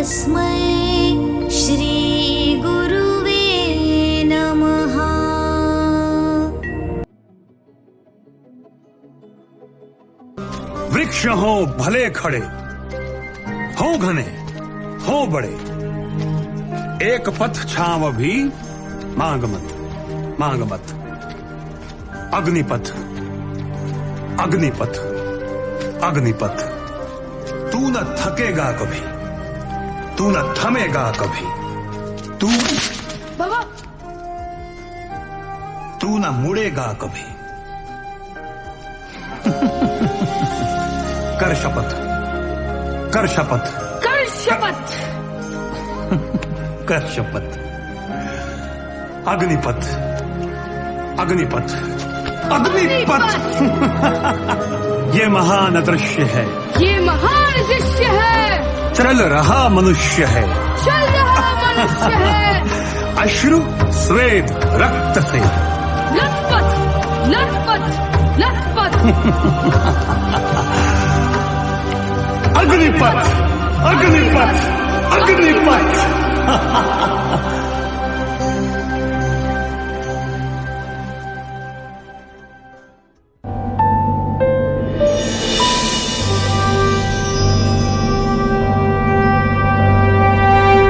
तस्मै श्रीगुरुवे नमः। वृक्ष हो भले खड़े, हो घने, हो बड़े, एक पथ छांव भी मांग मत, मांग मत। अग्निपथ, अग्निपथ, अग्निपथ। तू न थकेगा कभी, तू न थमेगा कभी, तू बाबा, तू न मुड़ेगा कभी। कर शपथ, कर शपथ, कर शपथ। कर शपथ। अग्निपथ, अग्निपथ, अग्निपथ। ये महान दृश्य है, ये महान दृश्य है, चल रहा मनुष्य है, चल रहा मनुष्य है। अश्रु स्वेद रक्त से लथपथ, लथपथ, लथपथ। अग्निपथ, अग्निपथ, अग्निपथ।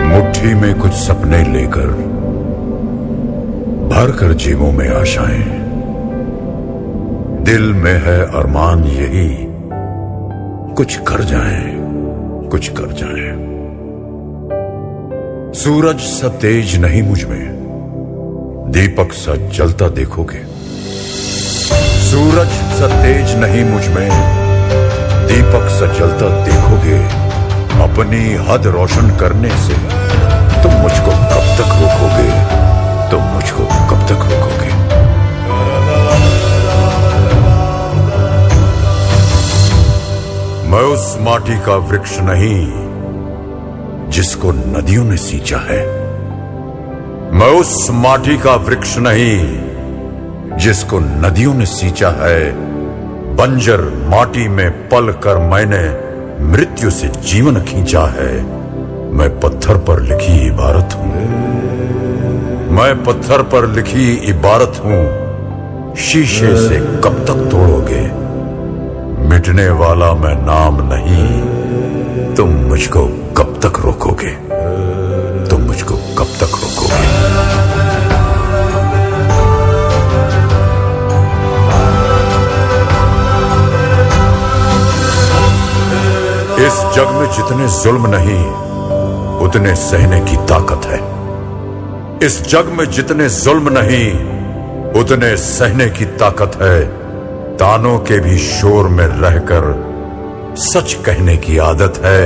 मुट्ठी में कुछ सपने लेकर भर कर जेबों में आशाएं, दिल में है अरमान यही कुछ कर जाएं, कुछ कर जाएं। सूरज सा तेज नहीं मुझ में, दीपक सा जलता देखोगे। सूरज सा तेज नहीं मुझ में, दीपक सा जलता देखोगे। अपनी हद रोशन करने से तुम मुझको कब तक रोकोगे, तुम मुझको कब तक रोकोगे। मैं उस माटी का वृक्ष नहीं जिसको नदियों ने सींचा है। मैं उस माटी का वृक्ष नहीं जिसको नदियों ने सींचा है। बंजर माटी में पल कर मैंने मृत्यु से जीवन खींचा है। मैं पत्थर पर लिखी इबारत हूं, मैं पत्थर पर लिखी इबारत हूं। शीशे से कब तक तोड़ोगे, मिटने वाला मैं नाम नहीं। तुम मुझको कब तक रोकोगे, तुम मुझको कब तक रोकोगे। इस जग में जितने जुल्म नहीं उतने सहने की ताकत है। इस जग में जितने जुल्म नहीं उतने सहने की ताकत है। तानों के भी शोर में रहकर सच कहने की आदत है।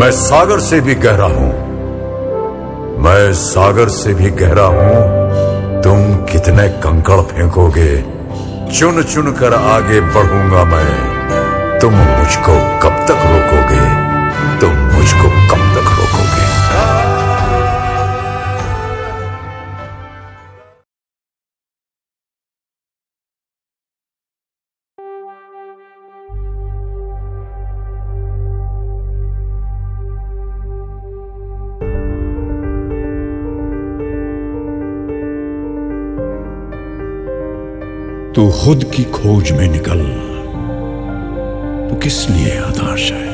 मैं सागर से भी गहरा हूं, मैं सागर से भी गहरा हूं। तुम कितने कंकड़ फेंकोगे, चुन चुन कर आगे बढ़ूंगा मैं। तुम मुझको कब तक रोकोगे, तुम मुझको कब तक रोकोगे। तू खुद की खोज में निकल, तू किस लिए हताश है।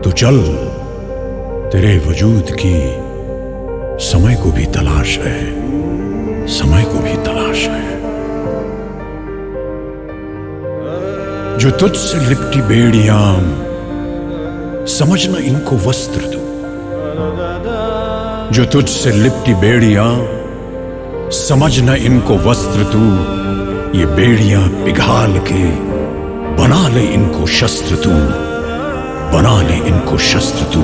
तू चल, तेरे वजूद की समय को भी तलाश है, समय को भी तलाश है। जो तुझसे लिपटी बेड़ियां, समझना इनको वस्त्र तू। जो तुझसे लिपटी बेड़ियां, समझना इनको वस्त्र तू। ये बेड़ियां पिघाल के बना ले इनको शस्त्र तू, बना ले इनको शस्त्र तू।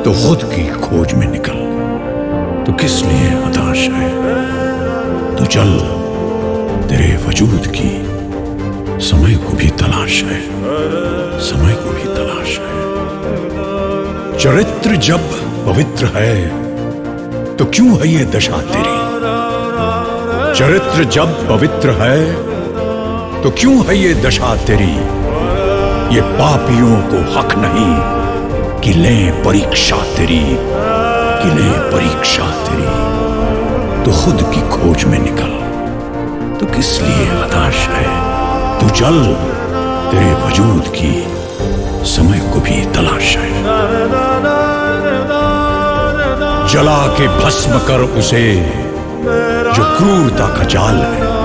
तो खुद की खोज में निकल, तो किस लिए हताश है। तो चल, तेरे वजूद की समय को भी तलाश है, समय को भी तलाश है। चरित्र जब पवित्र है तो क्यों है ये दशा तेरी। चरित्र जब पवित्र है तो क्यों है ये दशा तेरी। ये पापियों को हक नहीं कि लें परीक्षा तेरी, कि लें परीक्षा तेरी। तो खुद की खोज में निकल, तो किस लिए हताश है? तू चल, तेरे वजूद की समय को भी तलाश है। जला के भस्म कर उसे जो क्रूरता का जाल है,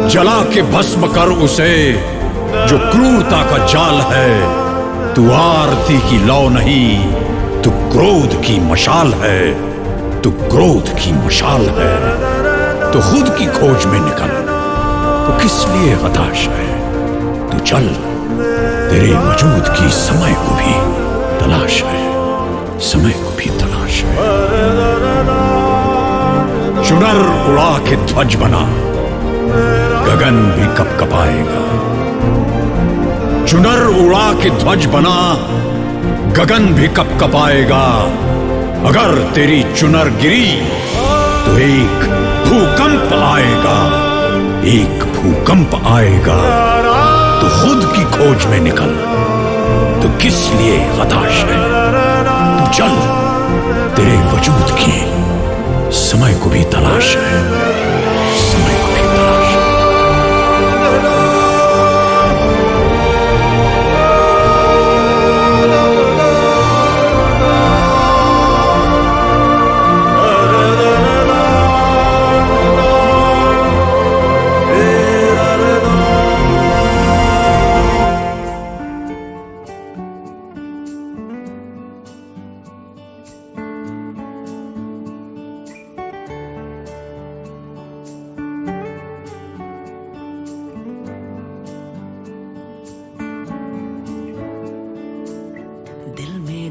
जला के भस्म कर उसे जो क्रूरता का जाल है। तू आरती की लौ नहीं, तू क्रोध की मशाल है, तू क्रोध की मशाल है। तो खुद की खोज में निकल, तो किस लिए हताश है? तू चल, तेरे वजूद की समय को भी तलाश है, समय को भी तलाश है। चुनर उड़ा के ध्वज बना, गगन भी कपकपाएगा। चुनर उड़ा के ध्वज बना, गगन भी कपकपाएगा। अगर तेरी चुनर गिरी तो एक भूकंप आएगा, एक भूकंप आएगा। तो खुद की खोज में निकल, तो किस लिए हताश है? तू चल, तेरे वजूद की समय को भी तलाश है, समय को भी तलाश है।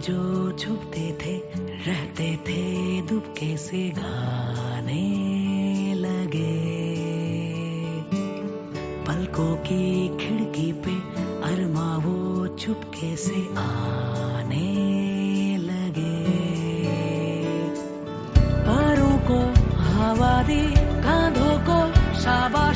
जो छुपते थे, रहते थे दुबके से गाने लगे। पलकों की खिड़की पे अरमा वो चुपके से आने लगे। पैरों को हवा दी, कांधों को शाबाश